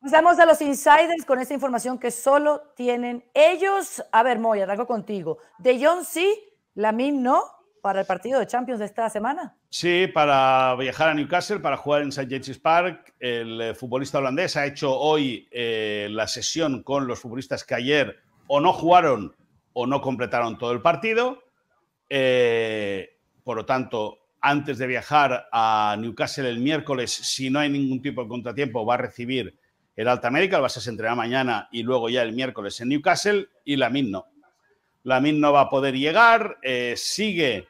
Pasamos a los insiders con esta información que solo tienen ellos. A ver, Moy, arranco contigo. De Jong sí, Lamine no, para el partido de Champions de esta semana. Sí, para viajar a Newcastle, para jugar en St. James's Park. El futbolista holandés ha hecho hoy la sesión con los futbolistas que ayer o no jugaron o no completaron todo el partido. Por lo tanto, antes de viajar a Newcastle el miércoles, si no hay ningún tipo de contratiempo, va a recibir el alta médica. El Barça se entrena mañana y luego ya el miércoles en Newcastle, y Lamine no. Lamine no va a poder llegar. Sigue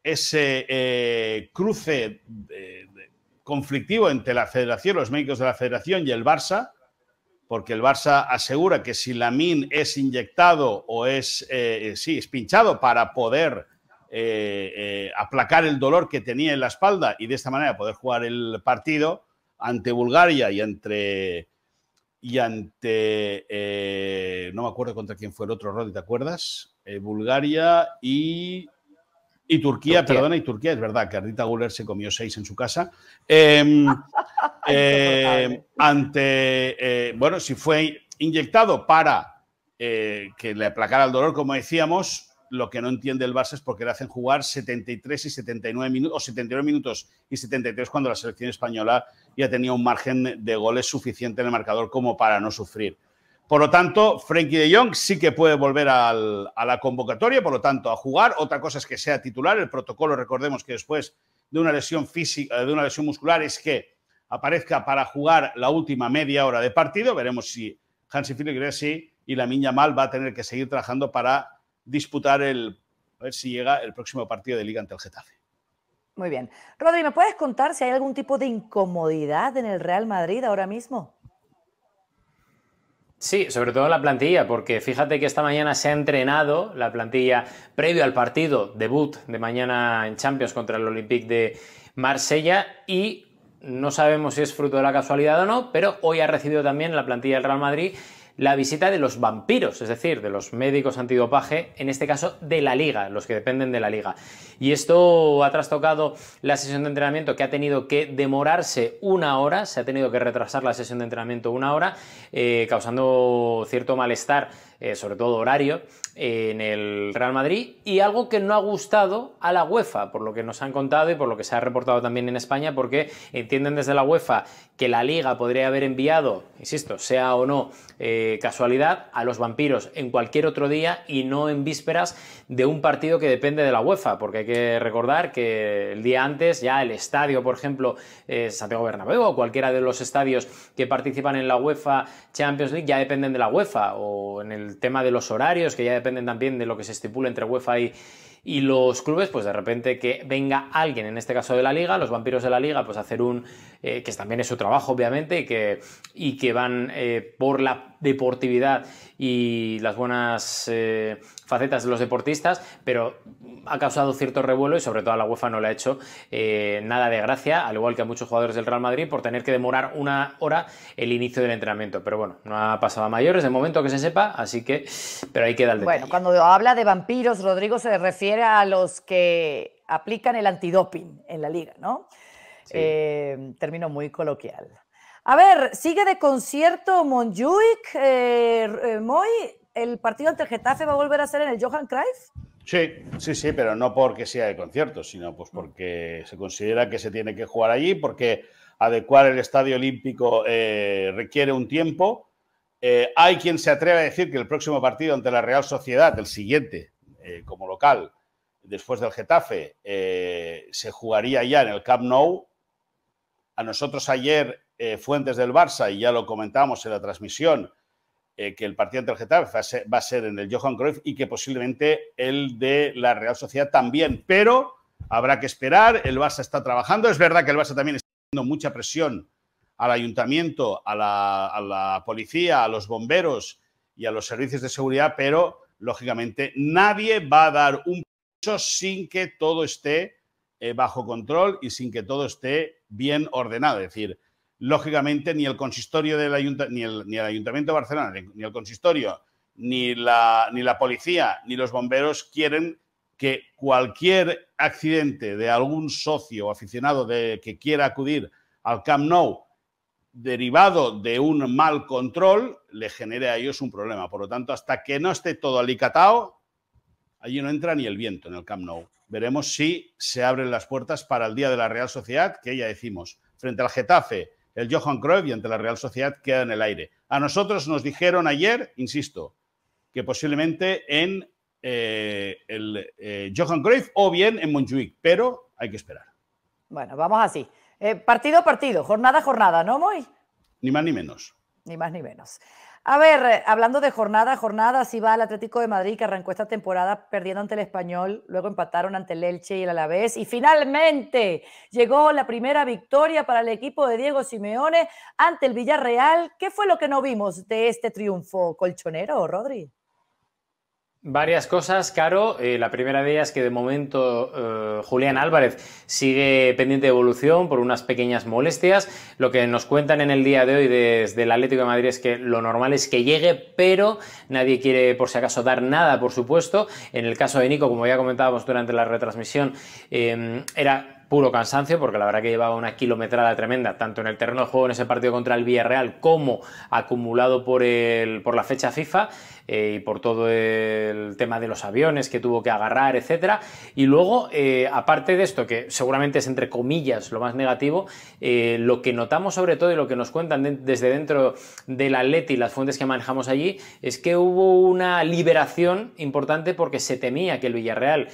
ese cruce conflictivo entre la Federación, los médicos de la Federación y el Barça, porque el Barça asegura que si Lamine es inyectado o es pinchado para poder aplacar el dolor que tenía en la espalda y de esta manera poder jugar el partido ante Bulgaria y ante no me acuerdo contra quién fue el otro, Rodri, ¿te acuerdas? Bulgaria y Turquía, perdona, y Turquía, es verdad que Ardita Güler se comió 6 en su casa. Bueno, si fue inyectado para que le aplacara el dolor, como decíamos, lo que no entiende el Barça es por qué le hacen jugar 73 y 79 minutos, o 79 minutos y 73 cuando la selección española ya tenía un margen de goles suficiente en el marcador como para no sufrir. Por lo tanto, Frenkie de Jong sí que puede volver a la convocatoria, por lo tanto, a jugar. Otra cosa es que sea titular. El protocolo, recordemos que después de una lesión física, de una lesión muscular, es que aparezca para jugar la última media hora de partido. Veremos si Hansi Flick Gressy y Lamine Yamal va a tener que seguir trabajando para disputar a ver si llega el próximo partido de Liga ante el Getafe. Muy bien. Rodri, ¿me puedes contar si hay algún tipo de incomodidad en el Real Madrid ahora mismo? Sí, sobre todo en la plantilla, porque fíjate que esta mañana se ha entrenado la plantilla previo al partido debut de mañana en Champions contra el Olympique de Marsella, y no sabemos si es fruto de la casualidad o no, pero hoy ha recibido también la plantilla del Real Madrid la visita de los vampiros, es decir, de los médicos antidopaje, en este caso de la Liga, los que dependen de la Liga. Y esto ha trastocado la sesión de entrenamiento, que ha tenido que demorarse 1 hora, se ha tenido que retrasar la sesión de entrenamiento 1 hora, causando cierto malestar, sobre todo horario, en el Real Madrid, y algo que no ha gustado a la UEFA, por lo que nos han contado y por lo que se ha reportado también en España, porque entienden desde la UEFA que la Liga podría haber enviado, insisto, sea o no casualidad, a los vampiros en cualquier otro día y no en vísperas de un partido que depende de la UEFA, porque hay que recordar que el día antes ya el estadio, por ejemplo, Santiago Bernabéu o cualquiera de los estadios que participan en la UEFA Champions League ya dependen de la UEFA, o en el tema de los horarios, que ya dependen también de lo que se estipula entre UEFA y los clubes, pues de repente que venga alguien, en este caso de la Liga, los vampiros de la Liga, pues hacer que también es su trabajo, obviamente, y que van por la deportividad y las buenas facetas de los deportistas, pero ha causado cierto revuelo y sobre todo a la UEFA no le ha hecho nada de gracia, al igual que a muchos jugadores del Real Madrid, por tener que demorar 1 hora el inicio del entrenamiento. Pero bueno, no ha pasado a mayores de momento que se sepa, así que, pero ahí queda el detalle. Bueno, cuando habla de vampiros, Rodrigo se refiere a los que aplican el antidoping en la Liga, ¿no? Sí. Término muy coloquial. A ver, sigue de concierto Montjuic. Moy, ¿el partido ante el Getafe va a volver a ser en el Johan Cruyff? Sí, pero no porque sea de concierto, sino pues porque se considera que se tiene que jugar allí, porque adecuar el estadio olímpico requiere un tiempo. Hay quien se atreve a decir que el próximo partido ante la Real Sociedad, el siguiente como local, después del Getafe, se jugaría ya en el Camp Nou. A nosotros ayer, fuentes del Barça, y ya lo comentábamos en la transmisión, que el partido ante el Getafe va a ser en el Johan Cruyff y que posiblemente el de la Real Sociedad también, pero habrá que esperar. El Barça está trabajando. Es verdad que el Barça también está haciendo mucha presión al ayuntamiento, a la policía, a los bomberos y a los servicios de seguridad, pero lógicamente nadie va a dar un paso sin que todo esté bajo control y sin que todo esté bien ordenado. Es decir, lógicamente ni el consistorio ni el Ayuntamiento de Barcelona, ni el consistorio, ni la policía, ni los bomberos quieren que cualquier accidente de algún socio o aficionado que quiera acudir al Camp Nou derivado de un mal control, le genere a ellos un problema. Por lo tanto, hasta que no esté todo alicatado, allí no entra ni el viento en el Camp Nou. Veremos si se abren las puertas para el día de la Real Sociedad, que ya decimos, frente al Getafe, el Johan Cruyff, y ante la Real Sociedad queda en el aire. A nosotros nos dijeron ayer, insisto, que posiblemente en el Johan Cruyff o bien en Montjuïc, pero hay que esperar. Bueno, vamos así. Partido a partido, jornada a jornada, ¿no, Moy? Ni más ni menos. Ni más ni menos. A ver, hablando de jornada a jornada, así va el Atlético de Madrid, que arrancó esta temporada perdiendo ante el Español, luego empataron ante el Elche y el Alavés, y finalmente llegó la primera victoria para el equipo de Diego Simeone ante el Villarreal. ¿Qué fue lo que no vimos de este triunfo colchonero, Rodri? Varias cosas, Caro. La primera de ellas es que de momento Julián Álvarez sigue pendiente de evolución por unas pequeñas molestias. Lo que nos cuentan en el día de hoy desde el Atlético de Madrid es que lo normal es que llegue, pero nadie quiere por si acaso dar nada, por supuesto. En el caso de Nico, como ya comentábamos durante la retransmisión, era puro cansancio, porque la verdad que llevaba una kilometrada tremenda, tanto en el terreno de juego en ese partido contra el Villarreal, como acumulado por la fecha FIFA y por todo el tema de los aviones que tuvo que agarrar, etcétera. Y luego, aparte de esto, que seguramente es entre comillas lo más negativo, lo que notamos sobre todo y lo que nos cuentan desde dentro del Atleti, las fuentes que manejamos allí, es que hubo una liberación importante porque se temía que el Villarreal,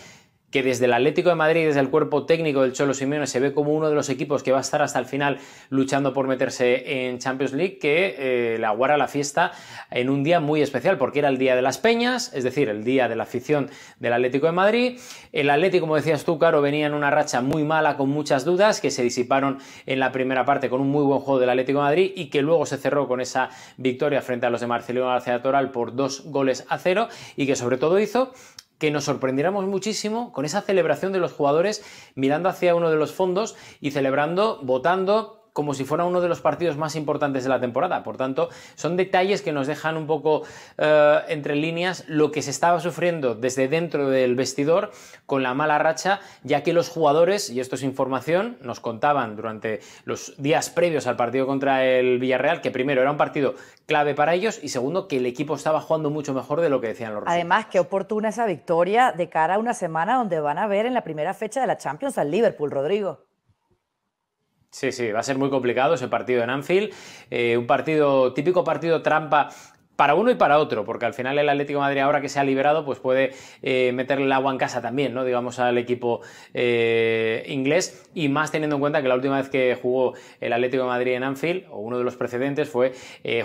que desde el Atlético de Madrid, desde el cuerpo técnico del Cholo Simeone, se ve como uno de los equipos que va a estar hasta el final luchando por meterse en Champions League, que le aguarda la fiesta en un día muy especial, porque era el día de las Peñas, es decir, el día de la afición del Atlético de Madrid. El Atlético, como decías tú, Caro, venía en una racha muy mala, con muchas dudas, que se disiparon en la primera parte con un muy buen juego del Atlético de Madrid y que luego se cerró con esa victoria frente a los de Marcelino García Toral por 2-0, y que sobre todo hizo que nos sorprendiéramos muchísimo con esa celebración de los jugadores mirando hacia uno de los fondos y celebrando, votando, como si fuera uno de los partidos más importantes de la temporada. Por tanto, son detalles que nos dejan un poco entre líneas lo que se estaba sufriendo desde dentro del vestidor con la mala racha, ya que los jugadores, y esto es información, nos contaban durante los días previos al partido contra el Villarreal que primero era un partido clave para ellos y segundo que el equipo estaba jugando mucho mejor de lo que decían los resultados. Además, qué oportuna esa victoria de cara a una semana donde van a ver en la primera fecha de la Champions al Liverpool, Rodrigo. Sí, sí, va a ser muy complicado ese partido en Anfield, un partido, típico partido trampa para uno y para otro, porque al final el Atlético de Madrid, ahora que se ha liberado, pues puede meterle el agua en casa también, ¿no? Digamos, al equipo inglés, y más teniendo en cuenta que la última vez que jugó el Atlético de Madrid en Anfield, o uno de los precedentes, fue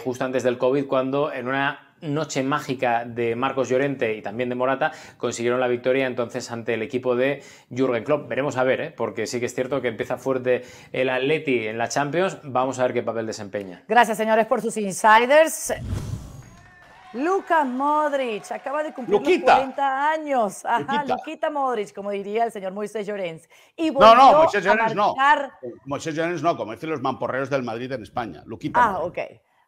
justo antes del COVID, cuando en una noche mágica de Marcos Llorente y también de Morata consiguieron la victoria entonces ante el equipo de Jürgen Klopp. Veremos a ver, porque sí que es cierto que empieza fuerte el Atleti en la Champions. Vamos a ver qué papel desempeña. Gracias, señores, por sus insiders. Luka Modric acaba de cumplir los 40 años. Ajá, Luquita Modric, como diría el señor Moisés Llorens. Y no, Moisés Llorens no. Moisés Llorens no, como dicen los mamporreros del Madrid en España. Luquita Modric. Ok.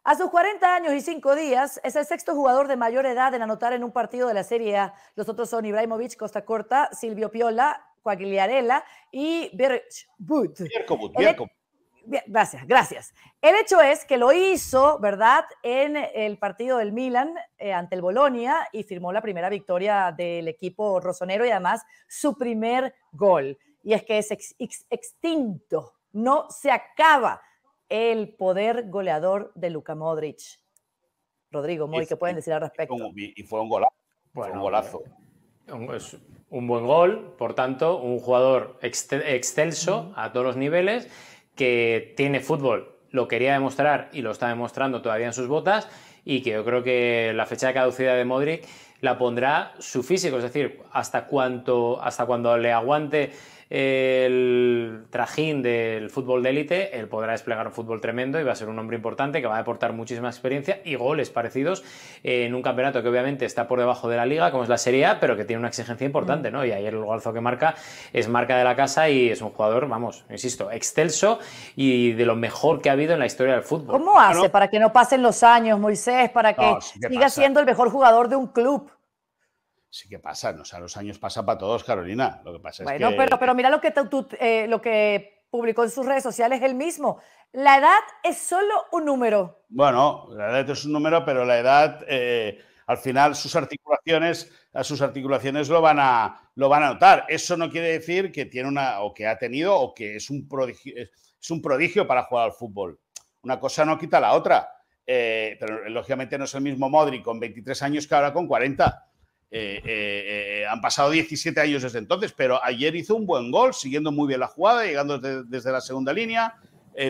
A sus 40 años y 5 días, es el sexto jugador de mayor edad en anotar en un partido de la Serie A. Los otros son Ibrahimovic, Costa Corta, Silvio Piola, Quagliarella y Bierkobut. Gracias. El hecho es que lo hizo, ¿verdad?, en el partido del Milan ante el Bolonia y firmó la primera victoria del equipo rosonero y además su primer gol. Y es que es extinto, no se acaba el poder goleador de Luka Modric. Rodrigo, Moy, ¿qué pueden decir al respecto? Y fue un golazo. Bueno, fue un golazo. Es un buen gol, por tanto, un jugador excelso a todos los niveles, que tiene fútbol, lo quería demostrar y lo está demostrando todavía en sus botas, y que yo creo que la fecha de caducidad de Modric la pondrá su físico, es decir, hasta cuando le aguante el trajín del fútbol de élite, él podrá desplegar un fútbol tremendo y va a ser un hombre importante que va a aportar muchísima experiencia y goles parecidos en un campeonato que obviamente está por debajo de la Liga, como es la Serie A, pero que tiene una exigencia importante, ¿no? Y ayer el golazo que marca es marca de la casa y es un jugador, vamos, insisto, excelso y de lo mejor que ha habido en la historia del fútbol. ¿Cómo hace para que no pasen los años, Moisés, para que siga siendo el mejor jugador de un club? Sí que pasa, o sea, los años pasan para todos, Carolina. Lo que pasa es que... pero mira lo que publicó en sus redes sociales él mismo. La edad es solo un número. Bueno, la edad es un número, pero la edad, al final, sus articulaciones lo van a notar. Eso no quiere decir que tiene o que ha tenido, o que es un prodigio para jugar al fútbol. Una cosa no quita la otra. Pero lógicamente no es el mismo Modric con 23 años que ahora con 40. Han pasado 17 años desde entonces, pero ayer hizo un buen gol, siguiendo muy bien la jugada, llegando desde la segunda línea,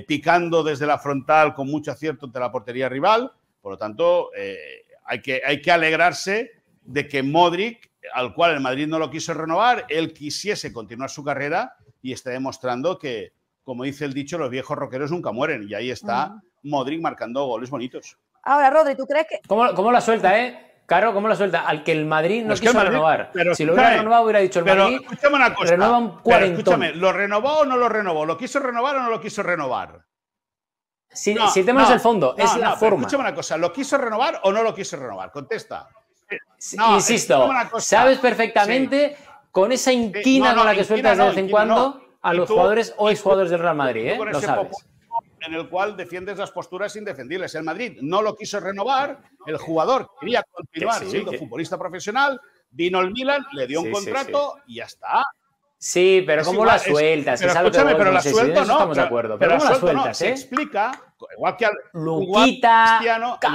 picando desde la frontal con mucho acierto ante la portería rival. Por lo tanto, hay que alegrarse de que Modric, al cual el Madrid no lo quiso renovar, él quisiese continuar su carrera y esté demostrando que, como dice el dicho, los viejos roqueros nunca mueren. Y ahí está Modric marcando goles bonitos. Ahora, Rodri, ¿tú crees que...? ¿Cómo la suelta, Caro, ¿cómo la suelta? Al que el Madrid no quiso renovar. Si lo hubiera renovado, hubiera dicho el Madrid, escúchame una cosa, renueva un 40. Escúchame, ¿lo renovó o no lo renovó? ¿Lo quiso renovar o no lo quiso renovar? Si el tema no es el fondo, es la forma. Escúchame una cosa, ¿lo quiso renovar o no lo quiso renovar? Contesta. Insisto, sabes perfectamente, con esa inquina con la que sueltas de vez en cuando a los jugadores o exjugadores del Real Madrid, lo sabes. En el cual defiendes las posturas indefendibles. El Madrid no lo quiso renovar, el jugador quería continuar siendo futbolista profesional, vino el Milan, le dio un contrato y ya está. Sí, pero ¿cómo la sueltas? Pero escúchame, pero la suelta no. Estamos de acuerdo. Pero ¿cómo la sueltas, Se explica, igual que Luquita,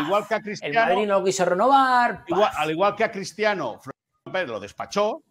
igual que a Cristiano. El Madrid no lo quiso renovar. Al igual que a Cristiano, lo despachó.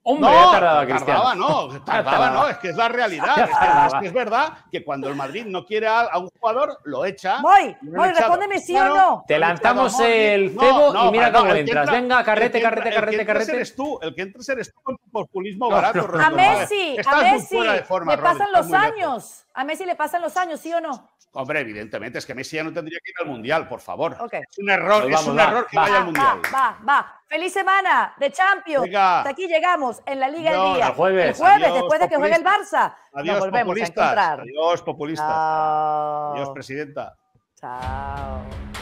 Hombre, no, tardaba Cristiano. Tardaba no, es que es la realidad. Es que es verdad que cuando el Madrid no quiere a un jugador, lo echa. Voy, respóndeme sí o no. Te lanzamos el cebo y mira cómo entras. Venga, carrete. El que entres eres tú con tu populismo barato. A Messi le pasan los años. A Messi le pasan los años, ¿sí o no? Hombre, evidentemente, es que Messi ya no tendría que ir al Mundial, por favor. Okay. Es un error, que vaya al Mundial. Va. Feliz semana de Champions. Venga. Hasta aquí llegamos en la Liga del Día. El jueves. Adiós, después de que juegue el Barça. Adiós, nos volvemos populistas. a encontrar. Adiós, populistas. Chao. Adiós, presidenta. Chao.